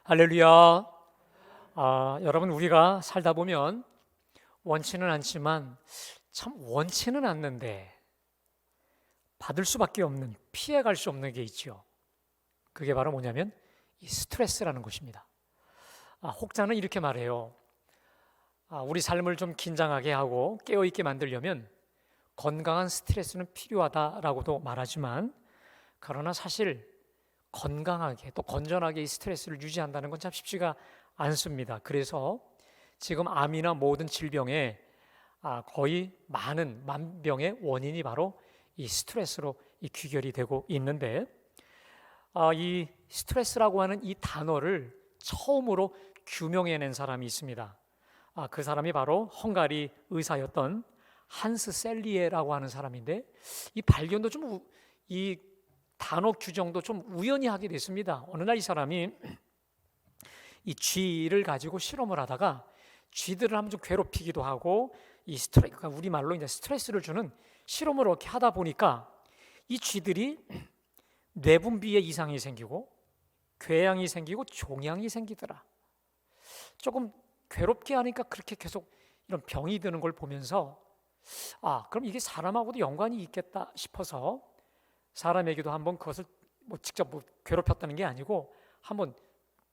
할렐루야. 여러분, 우리가 살다 보면 원치는 않지만 참 원치는 않는데 받을 수밖에 없는, 피해갈 수 없는 게 있죠. 그게 바로 뭐냐면 이 스트레스라는 것입니다. 혹자는 이렇게 말해요. 우리 삶을 좀 긴장하게 하고 깨어있게 만들려면 건강한 스트레스는 필요하다라고도 말하지만, 그러나 사실 건강하게 또 건전하게 이 스트레스를 유지한다는 건 참 쉽지가 않습니다. 그래서 지금 암이나 모든 질병의 거의 많은 만병의 원인이 바로 이 스트레스로 이 귀결이 되고 있는데, 이 스트레스라고 하는 이 단어를 처음으로 규명해낸 사람이 있습니다. 그 사람이 바로 헝가리 의사였던 한스 셀리에라고 하는 사람인데, 이 발견도 이 단어 규정도 좀 우연히 하게 됐습니다. 어느 날 이 사람이 이 쥐를 가지고 실험을 하다가 쥐들을 한번 좀 괴롭히기도 하고 그러니까 우리말로 이제 스트레스를 주는 실험을 이렇게 하다 보니까 이 쥐들이 뇌분비에 이상이 생기고 궤양이 생기고 종양이 생기더라. 조금 괴롭게 하니까 그렇게 계속 이런 병이 드는 걸 보면서 그럼 이게 사람하고도 연관이 있겠다 싶어서 사람에게도 한번 그것을 직접 괴롭혔다는 게 아니고 한번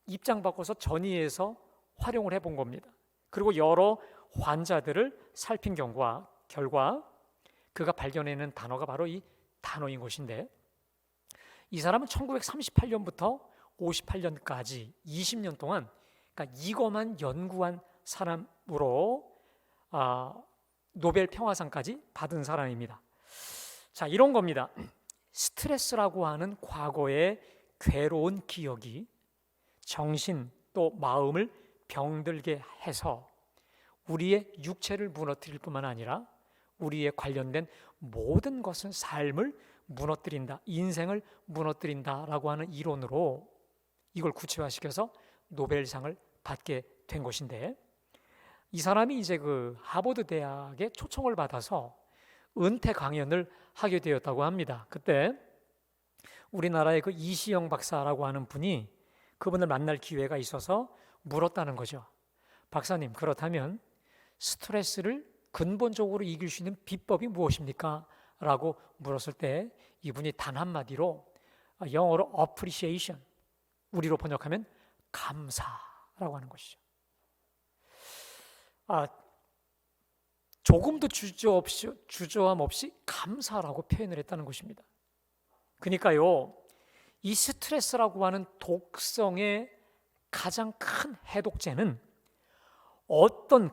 입장 바꿔서 전이해서 활용을 해본 겁니다. 그리고 여러 환자들을 살핀 결과 그가 발견해낸 단어가 바로 이 단어인 것인데, 이 사람은 1938년부터 58년까지 20년 동안 그러니까 이것만 연구한 사람으로 노벨 평화상까지 받은 사람입니다. 자, 이런 겁니다. 스트레스라고 하는 과거의 괴로운 기억이 정신 또 마음을 병들게 해서 우리의 육체를 무너뜨릴 뿐만 아니라 우리의 관련된 모든 것은 삶을 무너뜨린다, 인생을 무너뜨린다라고 하는 이론으로 이걸 구체화시켜서 노벨상을 받게 된 것인데, 이 사람이 이제 그 하버드 대학에 초청을 받아서 은퇴 강연을 하게 되었다고 합니다. 그때 우리나라의 그 이시영 박사라고 하는 분이 그분을 만날 기회가 있어서 물었다는 거죠. 박사님, 그렇다면 스트레스를 근본적으로 이길 수 있는 비법이 무엇입니까? 라고 물었을 때 이분이 단 한마디로, 영어로 appreciation, 우리로 번역하면 감사라고 하는 것이죠. 조금도 주저함 없이 감사라고 표현을 했다는 것입니다. 그러니까요, 이 스트레스라고 하는 독성의 가장 큰 해독제는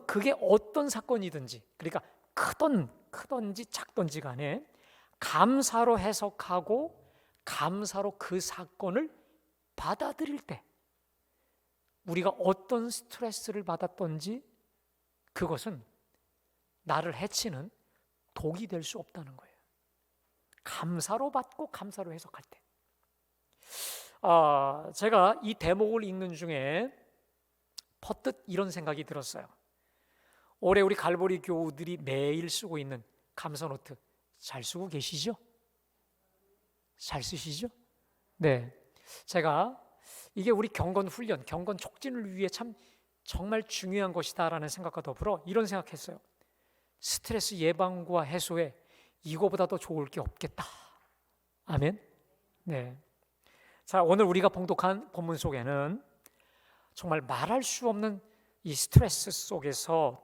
그게 어떤 사건이든지, 그러니까 크든지 작든지 간에 감사로 해석하고 감사로 그 사건을 받아들일 때 우리가 어떤 스트레스를 받았던지 그것은 나를 해치는 독이 될 수 없다는 거예요. 감사로 받고 감사로 해석할 때. 제가 이 대목을 읽는 중에 퍼뜩 이런 생각이 들었어요. 올해 우리 갈보리 교우들이 매일 쓰고 있는 감사노트 잘 쓰고 계시죠? 잘 쓰시죠? 네. 제가 이게 우리 경건 훈련, 경건 촉진을 위해 정말 중요한 것이다라는 생각과 더불어 이런 생각했어요. 스트레스 예방과 해소에 이거보다 더 좋을 게 없겠다. 아멘. 네. 자, 오늘 우리가 봉독한 본문 속에는 정말 말할 수 없는 이 스트레스 속에서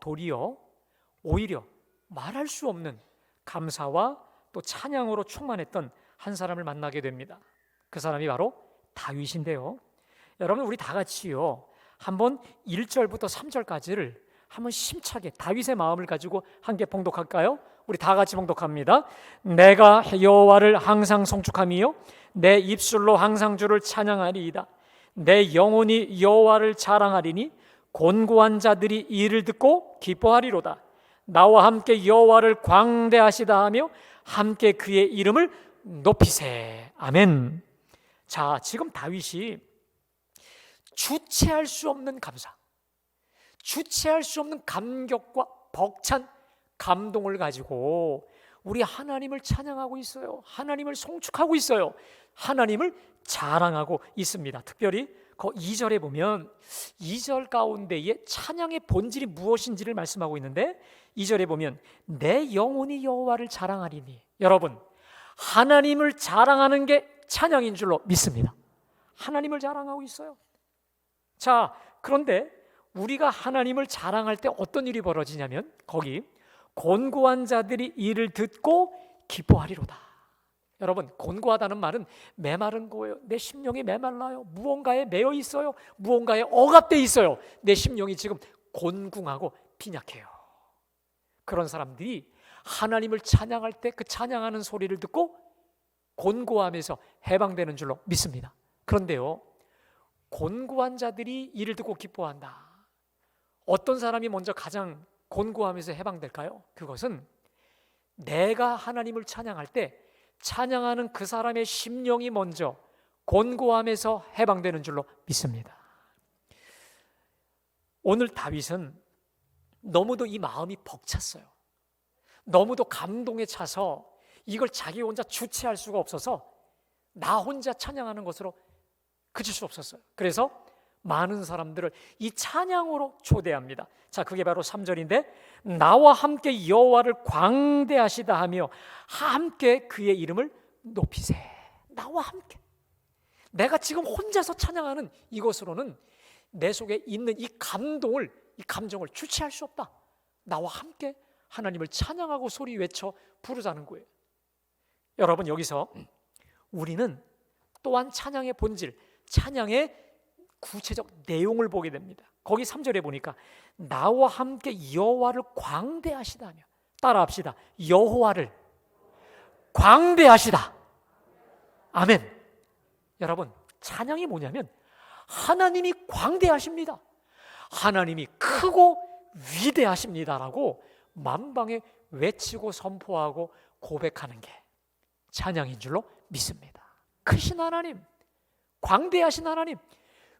오히려 말할 수 없는 감사와 또 찬양으로 충만했던 한 사람을 만나게 됩니다. 그 사람이 바로 다윗인데요. 여러분, 우리 다 같이요, 한번 1절부터 3절까지를 한번 심차게 다윗의 마음을 가지고 함께 봉독할까요? 우리 다 같이 봉독합니다. 내가 여호와를 항상 송축하며 내 입술로 항상 주를 찬양하리이다. 내 영혼이 여호와를 자랑하리니 곤고한 자들이 이를 듣고 기뻐하리로다. 나와 함께 여호와를 광대하시다 하며 함께 그의 이름을 높이세. 아멘. 자, 지금 다윗이 주체할 수 없는 감사, 주체할 수 없는 감격과 벅찬 감동을 가지고 우리 하나님을 찬양하고 있어요. 하나님을 송축하고 있어요. 하나님을 자랑하고 있습니다. 특별히 그 2절에 보면 2절 가운데에 찬양의 본질이 무엇인지를 말씀하고 있는데 2절에 보면 내 영혼이 여호와를 자랑하리니. 여러분, 하나님을 자랑하는 게 찬양인 줄로 믿습니다. 하나님을 자랑하고 있어요. 자, 그런데 우리가 하나님을 자랑할 때 어떤 일이 벌어지냐면 거기 곤고한 자들이 이를 듣고 기뻐하리로다. 여러분, 곤고하다는 말은 메마른 거예요. 내 심령이 메말라요. 무언가에 매여 있어요. 무언가에 억압돼 있어요. 내 심령이 지금 곤궁하고 빈약해요. 그런 사람들이 하나님을 찬양할 때 그 찬양하는 소리를 듣고 곤고함에서 해방되는 줄로 믿습니다. 그런데요, 곤고한 자들이 이를 듣고 기뻐한다. 어떤 사람이 먼저 가장 곤고함에서 해방될까요? 그것은 내가 하나님을 찬양할 때 찬양하는 그 사람의 심령이 먼저 곤고함에서 해방되는 줄로 믿습니다. 오늘 다윗은 너무도 이 마음이 벅찼어요. 너무도 감동에 차서 이걸 자기 혼자 주체할 수가 없어서 나 혼자 찬양하는 것으로 그칠 수 없었어요. 그래서 많은 사람들을 이 찬양으로 초대합니다. 자, 그게 바로 3절인데 나와 함께 여호와를 광대하시다 하며 함께 그의 이름을 높이세. 나와 함께. 내가 지금 혼자서 찬양하는 이것으로는 내 속에 있는 이 감동을, 이 감정을 주체할 수 없다. 나와 함께 하나님을 찬양하고 소리 외쳐 부르자는 거예요. 여러분, 여기서 우리는 또한 찬양의 본질, 찬양의 구체적 내용을 보게 됩니다. 거기 3절에 보니까 나와 함께 여호와를 광대하시다며. 따라합시다. 여호와를 광대하시다. 아멘. 여러분, 찬양이 뭐냐면 하나님이 광대하십니다. 하나님이 크고 위대하십니다라고 만방에 외치고 선포하고 고백하는 게 찬양인 줄로 믿습니다. 크신 하나님, 광대하신 하나님,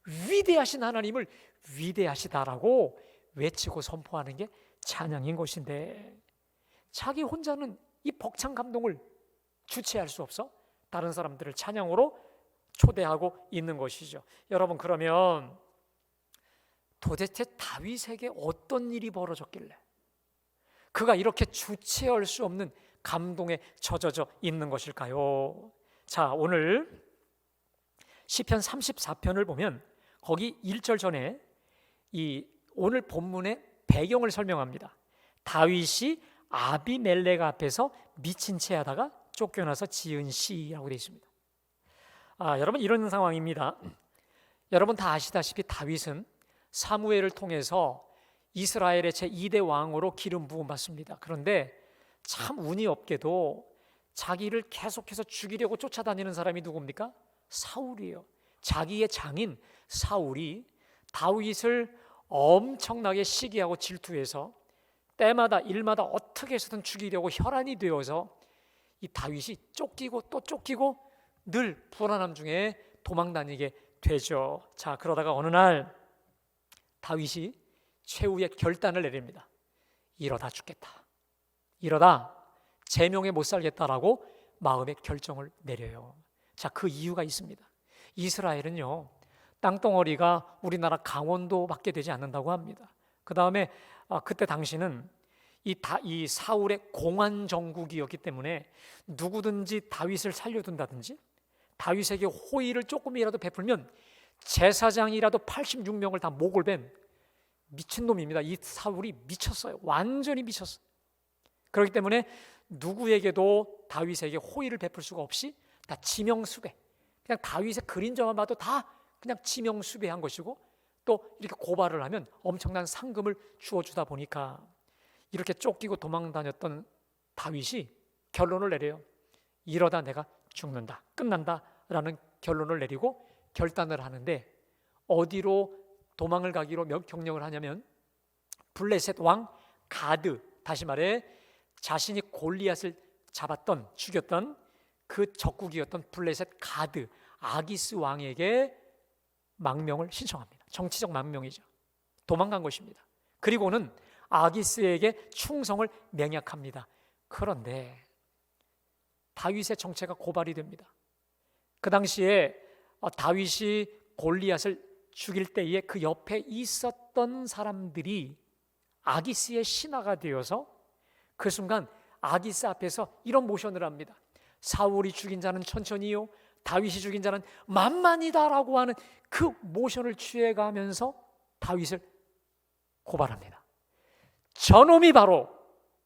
위대하신 하나님을 위대하시다라고 외치고 선포하는 게 찬양인 것인데 자기 혼자는 이 벅찬 감동을 주체할 수 없어 다른 사람들을 찬양으로 초대하고 있는 것이죠. 여러분, 그러면 도대체 다윗에게 어떤 일이 벌어졌길래 그가 이렇게 주체할 수 없는 감동에 젖어져 있는 것일까요? 자, 오늘 시편 34편을 보면 거기 1절 전에 이 오늘 본문의 배경을 설명합니다. 다윗이 아비멜렉 앞에서 미친 채 하다가 쫓겨나서 지은 시라고 되어 있습니다. 여러분, 이런 상황입니다. 여러분 다 아시다시피 다윗은 사무엘을 통해서 이스라엘의 제2대 왕으로 기름 부음 받습니다. 그런데 참 운이 없게도 자기를 계속해서 죽이려고 쫓아다니는 사람이 누굽니까? 사울이에요. 자기의 장인 사울이 다윗을 엄청나게 시기하고 질투해서 때마다 일마다 어떻게 해서든 죽이려고 혈안이 되어서 이 다윗이 쫓기고 또 쫓기고 늘 불안함 중에 도망다니게 되죠. 자, 그러다가 어느 날 다윗이 최후의 결단을 내립니다. 이러다 죽겠다. 이러다 제명에 못 살겠다라고 마음의 결정을 내려요. 자, 그 이유가 있습니다. 이스라엘은요, 땅덩어리가 우리나라 강원도밖에 되지 않는다고 합니다. 그 다음에 그때 당시는 이 사울의 공안 정국이었기 때문에 누구든지 다윗을 살려둔다든지 다윗에게 호의를 조금이라도 베풀면 제사장이라도 86명을 다 목을 벤 미친놈입니다. 이 사울이 미쳤어요. 완전히 미쳤어요. 그렇기 때문에 누구에게도 다윗에게 호의를 베풀 수가 없이 다 지명수배, 그냥 다윗의 그림자만 봐도 다 그냥 지명수배한 것이고 또 이렇게 고발을 하면 엄청난 상금을 주어주다 보니까 이렇게 쫓기고 도망다녔던 다윗이 결론을 내려요. 이러다 내가 죽는다, 끝난다 라는 결론을 내리고 결단을 하는데 어디로 도망을 가기로 경영을 하냐면 블레셋 왕 가드, 다시 말해 자신이 골리앗을 잡았던, 죽였던 그 적국이었던 블레셋 가드 아기스 왕에게 망명을 신청합니다. 정치적 망명이죠. 도망간 것입니다. 그리고는 아기스에게 충성을 맹약합니다. 그런데 다윗의 정체가 고발이 됩니다. 그 당시에 다윗이 골리앗을 죽일 때에 그 옆에 있었던 사람들이 아기스의 신하가 되어서 그 순간 아기스 앞에서 이런 모션을 합니다. 사울이 죽인 자는 천천히요, 다윗이 죽인 자는 만만이다라고 하는 그 모션을 취해가면서 다윗을 고발합니다. 저놈이 바로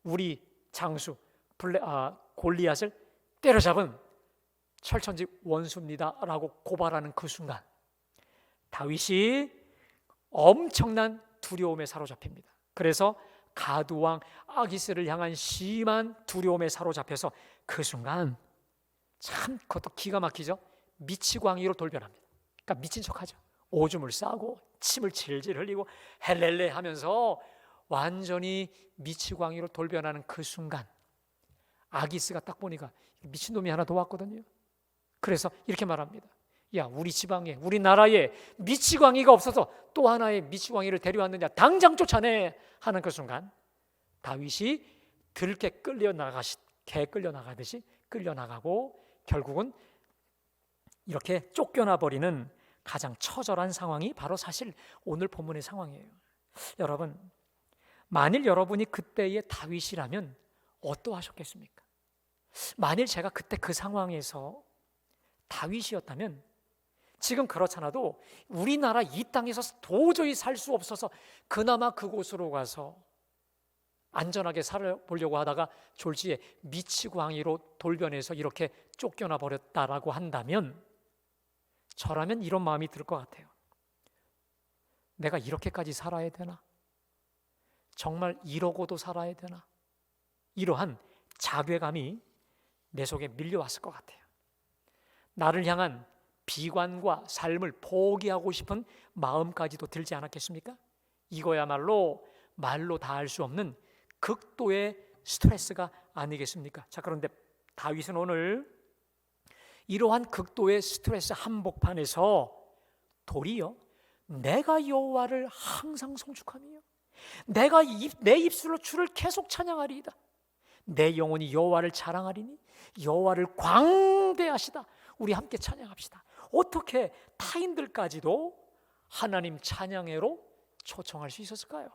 우리 장수 골리앗을 때려잡은 철천지 원수입니다 라고 고발하는 그 순간 다윗이 엄청난 두려움에 사로잡힙니다. 그래서 가드왕 아기스를 향한 심한 두려움에 사로잡혀서 그 순간 참 그것도 기가 막히죠. 미치광이로 돌변합니다. 그러니까 미친 척하죠. 오줌을 싸고 침을 질질 흘리고 헬렐레 하면서 완전히 미치광이로 돌변하는 그 순간 아기스가 딱 보니까 미친놈이 하나 더 왔거든요. 그래서 이렇게 말합니다. 야, 우리 지방에, 우리 나라에 미치광이가 없어서 또 하나의 미치광이를 데려왔느냐, 당장 쫓아내 하는 그 순간 다윗이 들개 개 끌려나가듯이 끌려나가고 결국은 이렇게 쫓겨나 버리는 가장 처절한 상황이 바로 사실 오늘 본문의 상황이에요. 여러분, 만일 여러분이 그때의 다윗이라면 어떠하셨겠습니까? 만일 제가 그때 그 상황에서 다윗이었다면 지금 그렇잖아도 우리나라 이 땅에서 도저히 살 수 없어서 그나마 그곳으로 가서 안전하게 살아보려고 하다가 졸지에 미치광이로 돌변해서 이렇게 쫓겨나 버렸다라고 한다면 저라면 이런 마음이 들 것 같아요. 내가 이렇게까지 살아야 되나? 정말 이러고도 살아야 되나? 이러한 자괴감이 내 속에 밀려왔을 것 같아요. 나를 향한 비관과 삶을 포기하고 싶은 마음까지도 들지 않았겠습니까? 이거야말로 말로 다 할 수 없는 극도의 스트레스가 아니겠습니까? 자, 그런데 다윗은 오늘 이러한 극도의 스트레스 한복판에서 도리어 내가 여호와를 항상 송축하며 내가 내 입술로 주를 계속 찬양하리이다. 내 영혼이 여호와를 자랑하리니 여호와를 광대하시다. 우리 함께 찬양합시다. 어떻게 타인들까지도 하나님 찬양회로 초청할 수 있었을까요?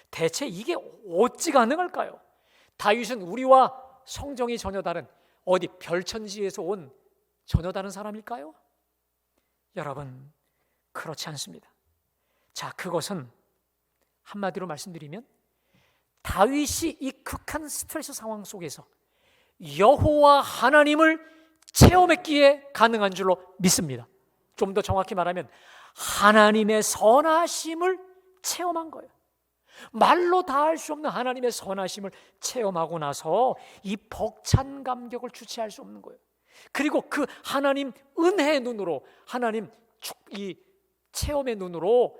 대체 이게 어찌 가능할까요? 다윗은 우리와 성정이 전혀 다른 어디 별천지에서 온 전혀 다른 사람일까요? 여러분, 그렇지 않습니다. 자, 그것은 한마디로 말씀드리면 다윗이 이 극한 스트레스 상황 속에서 여호와 하나님을 체험했기에 가능한 줄로 믿습니다. 좀 더 정확히 말하면 하나님의 선하심을 체험한 거예요. 말로 다 할 수 없는 하나님의 선하심을 체험하고 나서 이 벅찬 감격을 주체할 수 없는 거예요. 그리고 그 하나님 은혜의 눈으로, 하나님 이 체험의 눈으로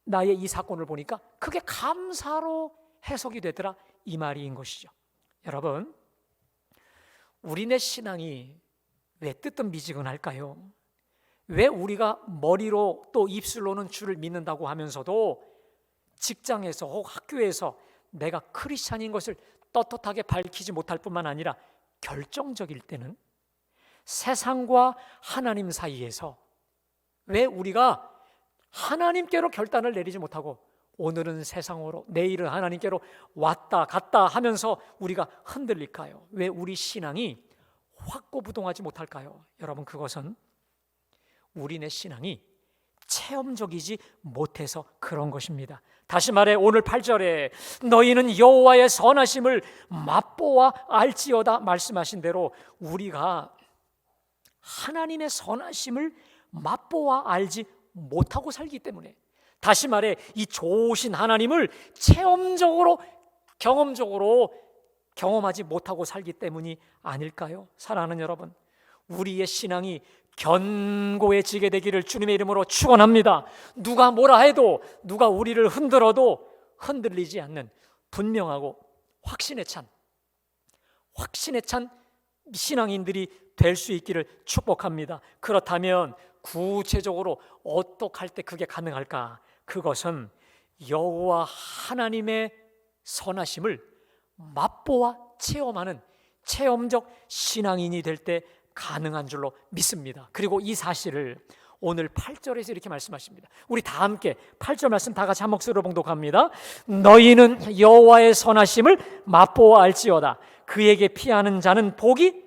나의 이 사건을 보니까 그게 감사로 해석이 되더라, 이 말인 것이죠. 여러분, 우리네 신앙이 왜 뜨뜻미지근할까요? 왜 우리가 머리로 또 입술로는 주를 믿는다고 하면서도 직장에서 혹 학교에서 내가 크리스찬인 것을 떳떳하게 밝히지 못할 뿐만 아니라 결정적일 때는 세상과 하나님 사이에서 왜 우리가 하나님께로 결단을 내리지 못하고 오늘은 세상으로 내일은 하나님께로 왔다 갔다 하면서 우리가 흔들릴까요? 왜 우리 신앙이 확고부동하지 못할까요? 여러분, 그것은 우리네 신앙이 체험적이지 못해서 그런 것입니다. 다시 말해 오늘 8절에 너희는 여호와의 선하심을 맛보아 알지어다 말씀하신 대로 우리가 하나님의 선하심을 맛보아 알지 못하고 살기 때문에, 다시 말해 이 좋으신 하나님을 체험적으로 경험적으로 경험하지 못하고 살기 때문이 아닐까요? 사랑하는 여러분, 우리의 신앙이 견고해지게 되기를 주님의 이름으로 축원합니다. 누가 뭐라 해도, 누가 우리를 흔들어도 흔들리지 않는 분명하고 확신에 찬 신앙인들이 될 수 있기를 축복합니다. 그렇다면 구체적으로 어떻게 할 때 그게 가능할까? 그것은 여호와 하나님의 선하심을 맛보아 체험하는 체험적 신앙인이 될 때 가능한 줄로 믿습니다. 그리고 이 사실을 오늘 8절에서 이렇게 말씀하십니다. 우리 다 함께 8절 말씀 다 같이 한 목소리로 봉독합니다. 너희는 여호와의 선하심을 맛보아 알지어다. 그에게 피하는 자는 복이,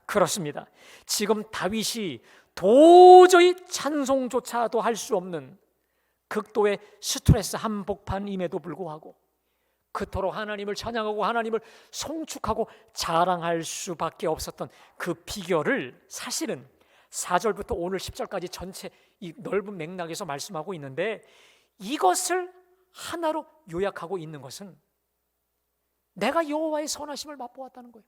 그렇습니다. 지금 다윗이 도저히 찬송조차도 할 수 없는 극도의 스트레스 한복판임에도 불구하고 그토록 하나님을 찬양하고 하나님을 송축하고 자랑할 수밖에 없었던 그 비결을 사실은 4절부터 오늘 10절까지 전체 이 넓은 맥락에서 말씀하고 있는데, 이것을 하나로 요약하고 있는 것은 내가 여호와의 선하심을 맛보았다는 거예요.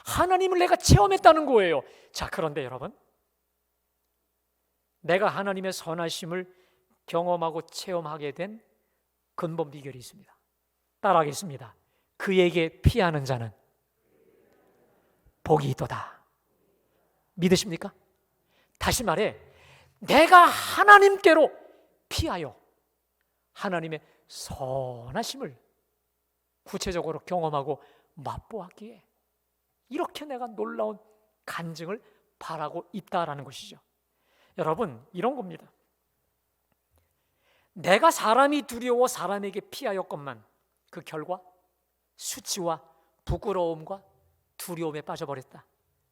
하나님을 내가 체험했다는 거예요. 자, 그런데 여러분, 내가 하나님의 선하심을 경험하고 체험하게 된 근본 비결이 있습니다. 따라하겠습니다. 그에게 피하는 자는 복이 있도다. 믿으십니까? 다시 말해, 내가 하나님께로 피하여 하나님의 선하심을 구체적으로 경험하고 맛보았기에 이렇게 내가 놀라운 간증을 바라고 있다라는 것이죠. 여러분, 이런 겁니다. 내가 사람이 두려워 사람에게 피하였건만 그 결과 수치와 부끄러움과 두려움에 빠져버렸다.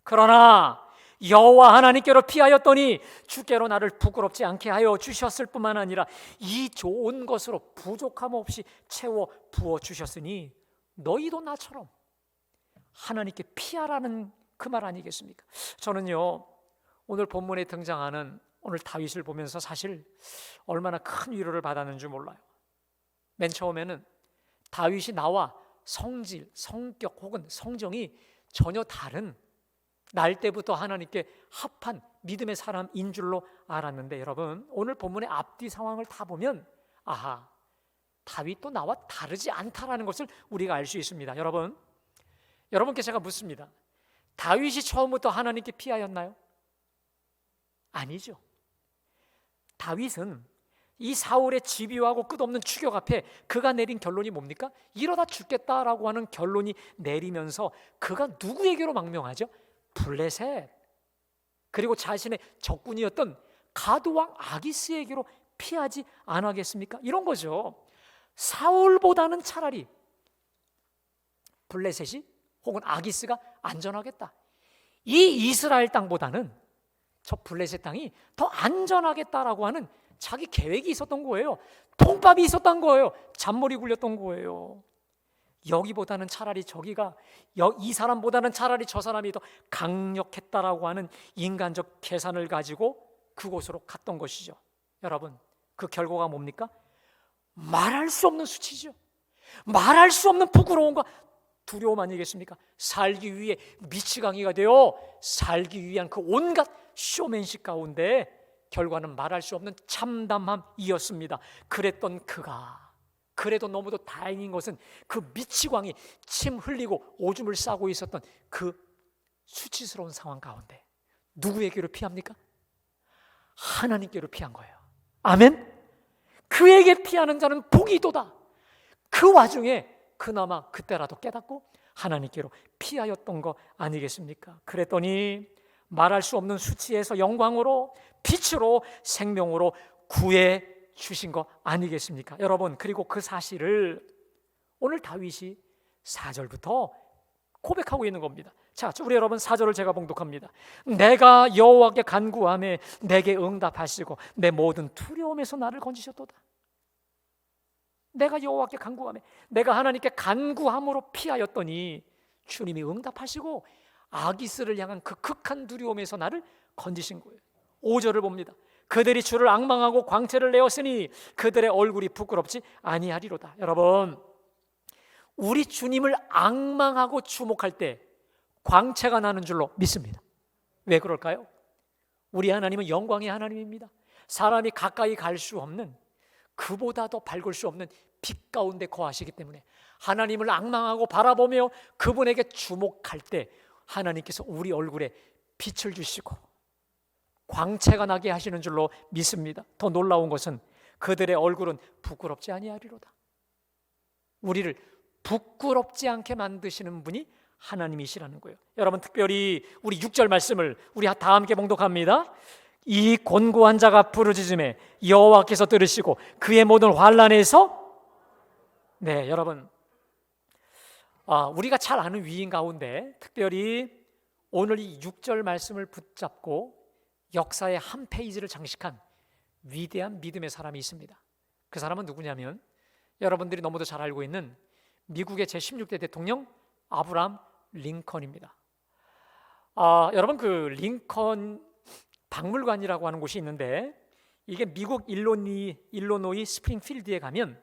그러나 여호와 하나님께로 피하였더니 주께로 나를 부끄럽지 않게 하여 주셨을 뿐만 아니라 이 좋은 것으로 부족함 없이 채워 부어 주셨으니 너희도 나처럼 하나님께 피하라는 그 말 아니겠습니까? 저는요, 오늘 본문에 등장하는 오늘 다윗을 보면서 사실 얼마나 큰 위로를 받았는지 몰라요. 맨 처음에는 다윗이 나와 성질, 성격 혹은 성정이 전혀 다른 날 때부터 하나님께 합한 믿음의 사람인 줄로 알았는데, 여러분, 오늘 본문의 앞뒤 상황을 다 보면 아하, 다윗도 나와 다르지 않다라는 것을 우리가 알 수 있습니다. 여러분께 제가 묻습니다. 다윗이 처음부터 하나님께 피하였나요? 아니죠. 다윗은 이 사울의 집요하고 끝없는 추격 앞에 그가 내린 결론이 뭡니까? 이러다 죽겠다라고 하는 결론이 내리면서 그가 누구에게로 망명하죠? 블레셋, 그리고 자신의 적군이었던 가드왕 아기스에게로 피하지 않았겠습니까? 이런 거죠. 사울보다는 차라리 블레셋이 혹은 아기스가 안전하겠다. 이 이스라엘 땅보다는 저 블레셋 땅이 더 안전하겠다라고 하는 자기 계획이 있었던 거예요. 통밥이 있었던 거예요. 잔머리 굴렸던 거예요. 여기보다는 차라리 저기가, 이 사람보다는 차라리 저 사람이 더 강력했다라고 하는 인간적 계산을 가지고 그곳으로 갔던 것이죠. 여러분, 그 결과가 뭡니까? 말할 수 없는 수치죠. 말할 수 없는 부끄러움과 두려움 아니겠습니까? 살기 위해 미치광이가 되어 살기 위한 그 온갖 쇼맨십 가운데 결과는 말할 수 없는 참담함이었습니다. 그랬던 그가, 그래도 너무도 다행인 것은 그 미치광이 침 흘리고 오줌을 싸고 있었던 그 수치스러운 상황 가운데 누구에게로 피합니까? 하나님께로 피한 거예요. 아멘? 그에게 피하는 자는 복이 있도다. 그 와중에 그나마 그때라도 깨닫고 하나님께로 피하였던 거 아니겠습니까? 그랬더니 말할 수 없는 수치에서 영광으로, 빛으로, 생명으로 구해 주신 거 아니겠습니까? 여러분, 그리고 그 사실을 오늘 다윗이 4절부터 고백하고 있는 겁니다. 자, 우리 여러분 4절을 제가 봉독합니다. 내가 여호와께 간구하매 내게 응답하시고 내 모든 두려움에서 나를 건지셨도다. 내가 여호와께 간구하매, 내가 하나님께 간구함으로 피하였더니 주님이 응답하시고 아기스를 향한 그 극한 두려움에서 나를 건지신 거예요. 5절을 봅니다. 그들이 주를 앙망하고 광채를 내었으니 그들의 얼굴이 부끄럽지 아니하리로다. 여러분, 우리 주님을 앙망하고 주목할 때 광채가 나는 줄로 믿습니다. 왜 그럴까요? 우리 하나님은 영광의 하나님입니다. 사람이 가까이 갈 수 없는, 그보다 더 밝을 수 없는 빛 가운데 거하시기 때문에 하나님을 앙망하고 바라보며 그분에게 주목할 때 하나님께서 우리 얼굴에 빛을 주시고 광채가 나게 하시는 줄로 믿습니다. 더 놀라운 것은 그들의 얼굴은 부끄럽지 아니하리로다. 우리를 부끄럽지 않게 만드시는 분이 하나님이시라는 거예요. 여러분, 특별히 우리 6절 말씀을 우리 다 함께 봉독합니다. 이 곤고한 자가 부르짖음에 여호와께서 들으시고 그의 모든 환난에서, 네, 여러분, 우리가 잘 아는 위인 가운데 특별히 오늘 이 6절 말씀을 붙잡고 역사의 한 페이지를 장식한 위대한 믿음의 사람이 있습니다. 그 사람은 누구냐면 여러분들이 너무도 잘 알고 있는 미국의 제16대 대통령 아브라함 링컨입니다. 여러분, 그 링컨 박물관이라고 하는 곳이 있는데 이게 미국 일리노이 스프링필드에 가면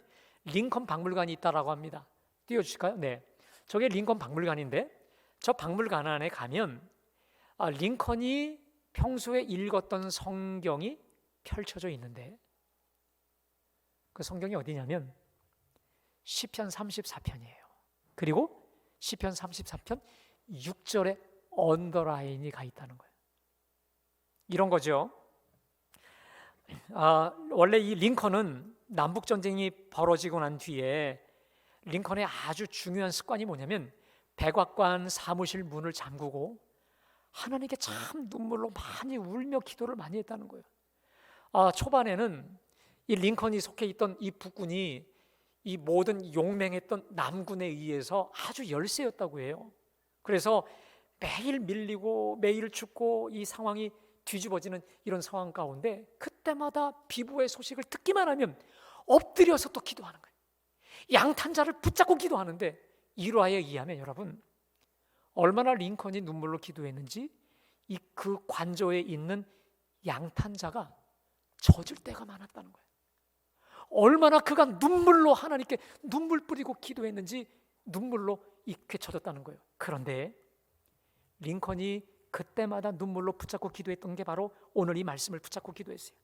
링컨 박물관이 있다라고 합니다. 띄워주실까요? 네, 저게 링컨 박물관인데 저 박물관 안에 가면 링컨이 평소에 읽었던 성경이 펼쳐져 있는데 그 성경이 어디냐면 시편 34편이에요. 그리고 시편 34편 6절에 언더라인이 가 있다는 거예요. 이런 거죠. 원래 이 링컨은 남북전쟁이 벌어지고 난 뒤에 링컨의 아주 중요한 습관이 뭐냐면 백악관 사무실 문을 잠그고 하나님께 참 눈물로 많이 울며 기도를 많이 했다는 거예요. 초반에는 이 링컨이 속해 있던 이 북군이 이 모든 용맹했던 남군에 의해서 아주 열세였다고 해요. 그래서 매일 밀리고 매일 죽고 이 상황이 뒤집어지는 이런 상황 가운데 그때마다 비부의 소식을 듣기만 하면 엎드려서 또 기도하는 거예요. 양탄자를 붙잡고 기도하는데 일화에 의하면 여러분 얼마나 링컨이 눈물로 기도했는지 이 그 관저에 있는 양탄자가 젖을 때가 많았다는 거예요. 얼마나 그가 눈물로 하나님께 눈물 뿌리고 기도했는지 눈물로 익게 젖었다는 거예요. 그런데 링컨이 그때마다 눈물로 붙잡고 기도했던 게 바로 오늘 이 말씀을 붙잡고 기도했어요.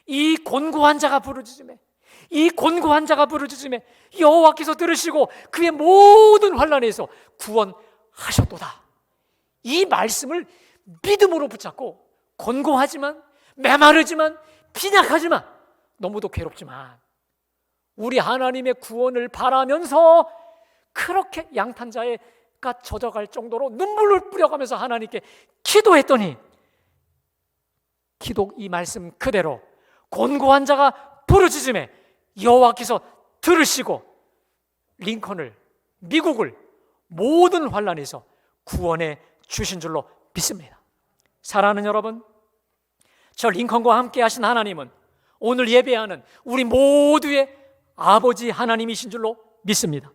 이 곤고한 자가 부르짖음에, 이 곤고한 자가 부르짖음에 여호와께서 들으시고 그의 모든 환난에서 구원하셨도다. 이 말씀을 믿음으로 붙잡고 곤고하지만 메마르지만 빈약하지만 너무도 괴롭지만 우리 하나님의 구원을 바라면서 그렇게 양탄자가 젖어갈 정도로 눈물을 뿌려가면서 하나님께 기도했더니 기독 이 말씀 그대로 곤고한 자가 부르짖음에 여호와께서 들으시고 링컨을, 미국을 모든 환난에서 구원해 주신 줄로 믿습니다. 사랑하는 여러분, 저 링컨과 함께 하신 하나님은 오늘 예배하는 우리 모두의 아버지 하나님이신 줄로 믿습니다.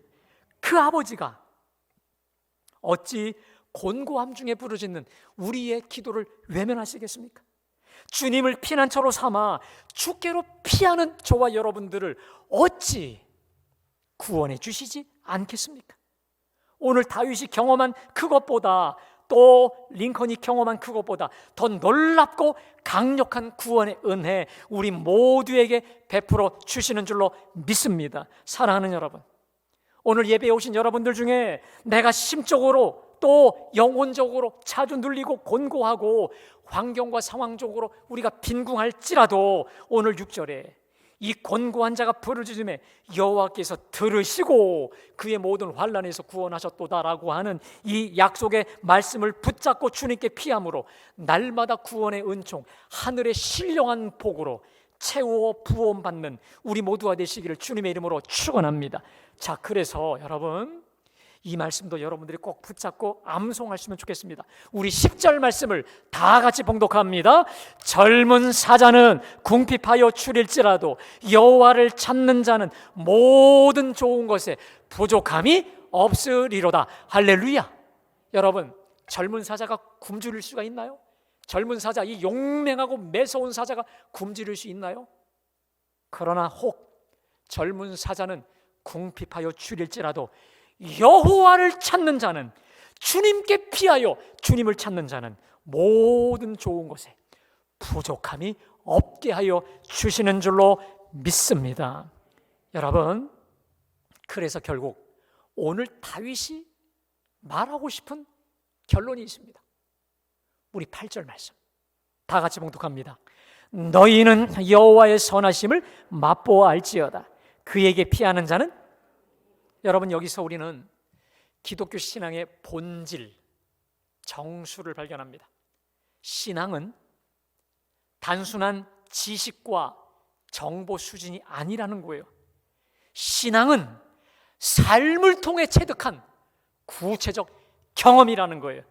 그 아버지가 어찌 곤고함 중에 부르짖는 우리의 기도를 외면하시겠습니까? 주님을 피난처로 삼아 주께로 피하는 저와 여러분들을 어찌 구원해 주시지 않겠습니까? 오늘 다윗이 경험한 그것보다 또 링컨이 경험한 그것보다 더 놀랍고 강력한 구원의 은혜 우리 모두에게 베풀어 주시는 줄로 믿습니다. 사랑하는 여러분, 오늘 예배에 오신 여러분들 중에 내가 심적으로 또 영혼적으로 자주 눌리고 곤고하고 환경과 상황적으로 우리가 빈궁할지라도 오늘 6절에 이 곤고한 자가 부르짖음에 여호와께서 들으시고 그의 모든 환난에서 구원하셨도다라고 하는 이 약속의 말씀을 붙잡고 주님께 피함으로 날마다 구원의 은총, 하늘의 신령한 복으로 채워 부원받는 우리 모두가 되시기를 주님의 이름으로 축원합니다. 자, 그래서 여러분 이 말씀도 여러분들이 꼭 붙잡고 암송하시면 좋겠습니다. 우리 10절 말씀을 다 같이 봉독합니다. 젊은 사자는 궁핍하여 추릴지라도 여호와를 찾는 자는 모든 좋은 것에 부족함이 없으리로다. 할렐루야. 여러분, 젊은 사자가 굶주릴 수가 있나요? 젊은 사자, 이 용맹하고 매서운 사자가 굶주릴 수 있나요? 그러나 혹 젊은 사자는 궁핍하여 추릴지라도 여호와를 찾는 자는, 주님께 피하여 주님을 찾는 자는 모든 좋은 것에 부족함이 없게 하여 주시는 줄로 믿습니다. 여러분, 그래서 결국 오늘 다윗이 말하고 싶은 결론이 있습니다. 우리 8절 말씀 다 같이 봉독합니다. 너희는 여호와의 선하심을 맛보아 알지어다. 그에게 피하는 자는, 여러분 여기서 우리는 기독교 신앙의 본질, 정수를 발견합니다. 신앙은 단순한 지식과 정보 수준이 아니라는 거예요. 신앙은 삶을 통해 체득한 구체적 경험이라는 거예요.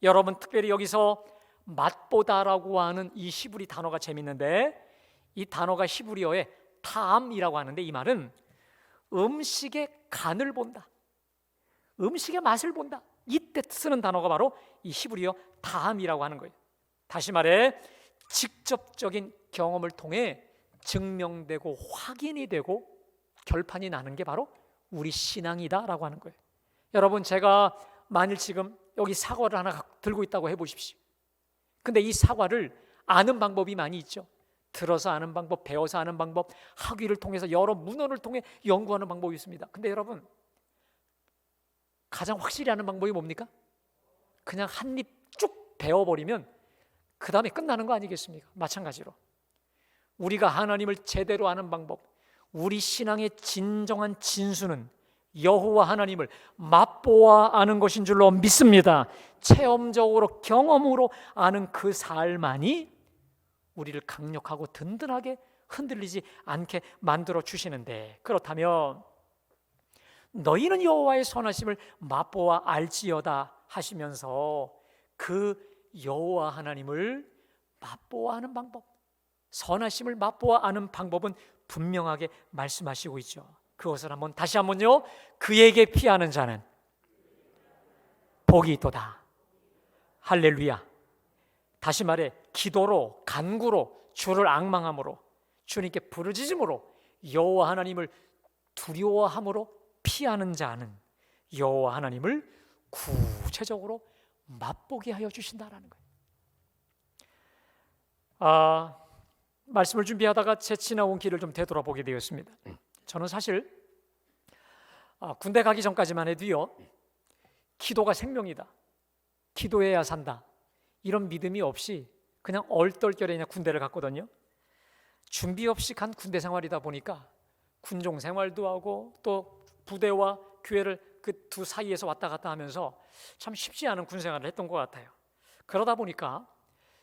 여러분, 특별히 여기서 맛보다라고 하는 이 히브리 단어가 재밌는데, 이 단어가 히브리어의 타암이라고 하는데, 이 말은 음식의 간을 본다, 음식의 맛을 본다, 이때 쓰는 단어가 바로 이 히브리어 타암이라고 하는 거예요. 다시 말해 직접적인 경험을 통해 증명되고 확인이 되고 결판이 나는 게 바로 우리 신앙이다라고 하는 거예요. 여러분, 제가 만일 지금 여기 사과를 하나 들고 있다고 해보십시오. 근데 이 사과를 아는 방법이 많이 있죠. 들어서 아는 방법, 배워서 아는 방법, 학위를 통해서 여러 문헌을 통해 연구하는 방법이 있습니다. 근데 여러분, 가장 확실히 아는 방법이 뭡니까? 그냥 한 입 쭉 배워버리면 그 다음에 끝나는 거 아니겠습니까? 마찬가지로 우리가 하나님을 제대로 아는 방법, 우리 신앙의 진정한 진수는 여호와 하나님을 맛보아 아는 것인 줄로 믿습니다. 체험적으로 경험으로 아는 그 삶만이 우리를 강력하고 든든하게 흔들리지 않게 만들어 주시는데, 그렇다면 너희는 여호와의 선하심을 맛보아 알지어다 하시면서 그 여호와 하나님을 맛보아 아는 방법, 선하심을 맛보아 아는 방법은 분명하게 말씀하시고 있죠. 그것을 다시 한번요. 그에게 피하는 자는 복이 있도다. 할렐루야. 다시 말해 기도로, 간구로, 주를 앙망함으로, 주님께 부르짖음으로, 여호와 하나님을 두려워함으로 피하는 자는 여호와 하나님을 구체적으로 맛보게 하여 주신다라는 거예요. 말씀을 준비하다가 제 지나온 길을 좀 되돌아보게 되었습니다. 저는 사실 군대 가기 전까지만 해도요, 기도가 생명이다, 기도해야 산다, 이런 믿음이 없이 그냥 얼떨결에 그냥 군대를 갔거든요. 준비 없이 간 군대 생활이다 보니까 군종 생활도 하고 또 부대와 교회를 그 두 사이에서 왔다 갔다 하면서 참 쉽지 않은 군 생활을 했던 것 같아요. 그러다 보니까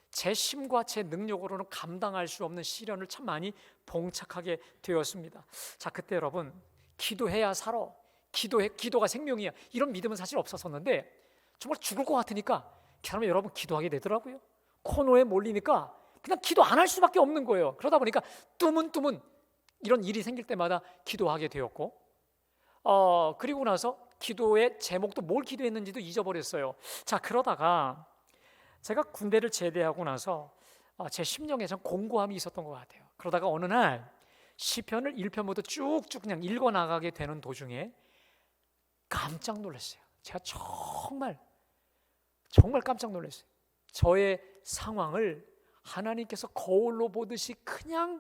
제 힘과 제 능력으로는 감당할 수 없는 시련을 참 많이 봉착하게 되었습니다. 자, 그때 여러분, 기도해야 살아, 기도가 생명이야, 이런 믿음은 사실 없었었는데 정말 죽을 것 같으니까 그러면 여러분 기도하게 되더라고요. 코너에 몰리니까 그냥 기도 안 할 수밖에 없는 거예요. 그러다 보니까 뜨문뜨문 이런 일이 생길 때마다 기도하게 되었고, 그리고 나서 기도의 제목도 뭘 기도했는지도 잊어버렸어요. 자, 그러다가 제가 군대를 제대하고 나서 제 심령에 좀 공고함이 있었던 것 같아요. 그러다가 어느 날 시편을 1편부터 쭉쭉 그냥 읽어나가게 되는 도중에 깜짝 놀랐어요. 제가 정말 깜짝 놀랐어요. 저의 상황을 하나님께서 거울로 보듯이 그냥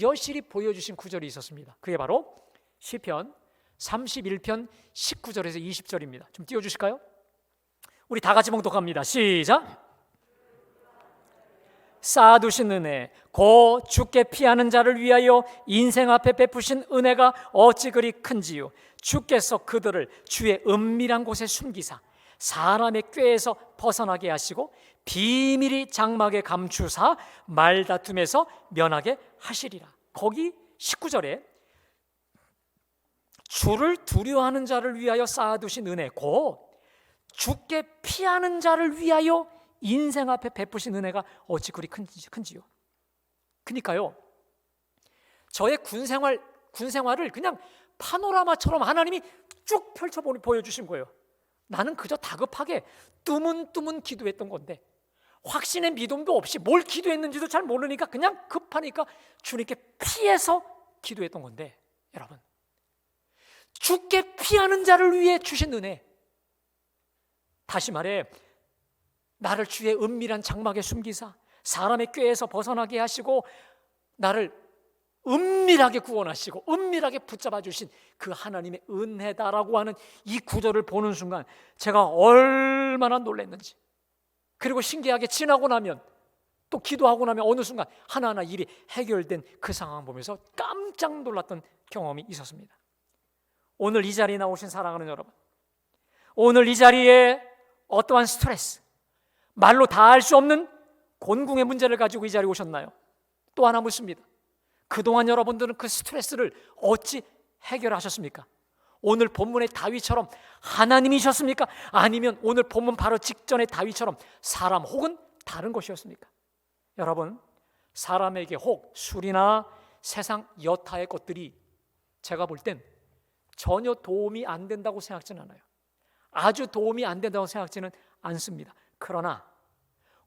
여실히 보여주신 구절이 있었습니다. 그게 바로 시편 31편 19절에서 20절입니다. 좀 띄워주실까요? 우리 다 같이 봉독합니다. 시작! 쌓아두신 은혜, 고 주께 피하는 자를 위하여 인생 앞에 베푸신 은혜가 어찌 그리 큰지요. 주께서 그들을 주의 은밀한 곳에 숨기사 사람의 꾀에서 벗어나게 하시고 비밀이 장막에 감추사 말다툼에서 면하게 하시리라. 거기 19절에 주를 두려워하는 자를 위하여 쌓아두신 은혜, 곧 주께 피하는 자를 위하여 인생 앞에 베푸신 은혜가 어찌 그리 큰지요. 그러니까요, 저의 군 생활을 그냥 파노라마처럼 하나님이 쭉 펼쳐 보여주신 거예요. 나는 그저 다급하게 뜨문뜨문 기도했던 건데, 확신의 믿음도 없이 뭘 기도했는지도 잘 모르니까 그냥 급하니까 주님께 피해서 기도했던 건데, 여러분, 주께 피하는 자를 위해 주신 은혜, 다시 말해 나를 주의 은밀한 장막에 숨기사 사람의 꾀에서 벗어나게 하시고 나를 은밀하게 구원하시고 은밀하게 붙잡아 주신 그 하나님의 은혜다라고 하는 이 구절을 보는 순간 제가 얼마나 놀랐는지, 그리고 신기하게 지나고 나면 또 기도하고 나면 어느 순간 하나하나 일이 해결된 그 상황 보면서 깜짝 놀랐던 경험이 있었습니다. 오늘 이 자리에 나오신 사랑하는 여러분, 오늘 이 자리에 어떠한 스트레스, 말로 다 할 수 없는 곤궁의 문제를 가지고 이 자리에 오셨나요? 또 하나 묻습니다. 그동안 여러분들은 그 스트레스를 어찌 해결하셨습니까? 오늘 본문의 다윗처럼 하나님이셨습니까? 아니면 오늘 본문 바로 직전의 다윗처럼 사람 혹은 다른 것이었습니까? 여러분, 사람에게 혹 술이나 세상 여타의 것들이 제가 볼 땐 전혀 도움이 안 된다고 생각지는 않아요. 아주 도움이 안 된다고 생각지는 않습니다. 그러나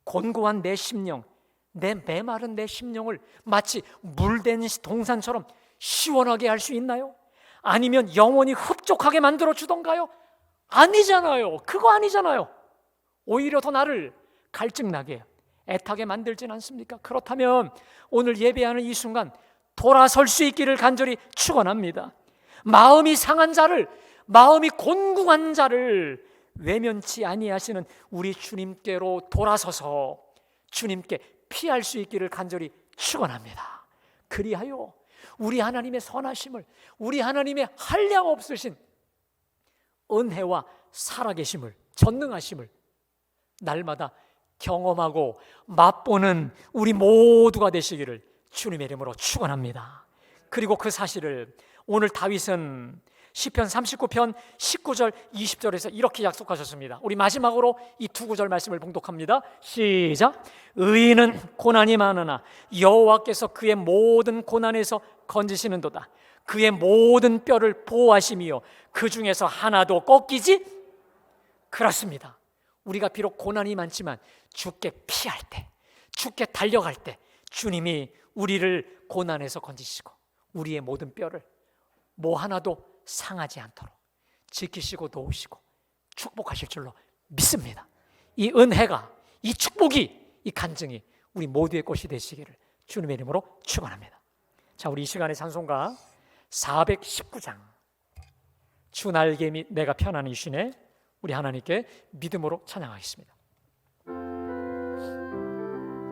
곤고한 내 심령, 내 메마른 내 심령을 마치 물된 동산처럼 시원하게 할 수 있나요? 아니면 영원히 흡족하게 만들어 주던가요? 아니잖아요. 그거 아니잖아요. 오히려 더 나를 갈증나게, 애타게 만들진 않습니까? 그렇다면 오늘 예배하는 이 순간 돌아설 수 있기를 간절히 축원합니다. 마음이 상한 자를, 마음이 곤궁한 자를 외면치 아니하시는 우리 주님께로 돌아서서 주님께 피할 수 있기를 간절히 축원합니다. 그리하여 우리 하나님의 선하심을, 우리 하나님의 한량 없으신 은혜와 살아계심을, 전능하심을 날마다 경험하고 맛보는 우리 모두가 되시기를 주님의 이름으로 축원합니다. 그리고 그 사실을 오늘 다윗은 시편 39편 19절 20절에서 이렇게 약속하셨습니다. 우리 마지막으로 이 두 구절 말씀을 봉독합니다. 시작. 의인은 고난이 많으나 여호와께서 그의 모든 고난에서 건지시는도다. 그의 모든 뼈를 보호하심이요 그 중에서 하나도 꺾이지. 그렇습니다. 우리가 비록 고난이 많지만 주께 피할 때, 주께 달려갈 때 주님이 우리를 고난에서 건지시고 우리의 모든 뼈를 뭐 하나도 상하지 않도록 지키시고 도우시고 축복하실 줄로 믿습니다. 이 은혜가, 이 축복이, 이 간증이 우리 모두의 것이 되시기를 주님의 이름으로 축원합니다. 자, 우리 이 시간의 찬송가 419장 주 날개 및 내가 편안히 쉬네, 우리 하나님께 믿음으로 찬양하겠습니다.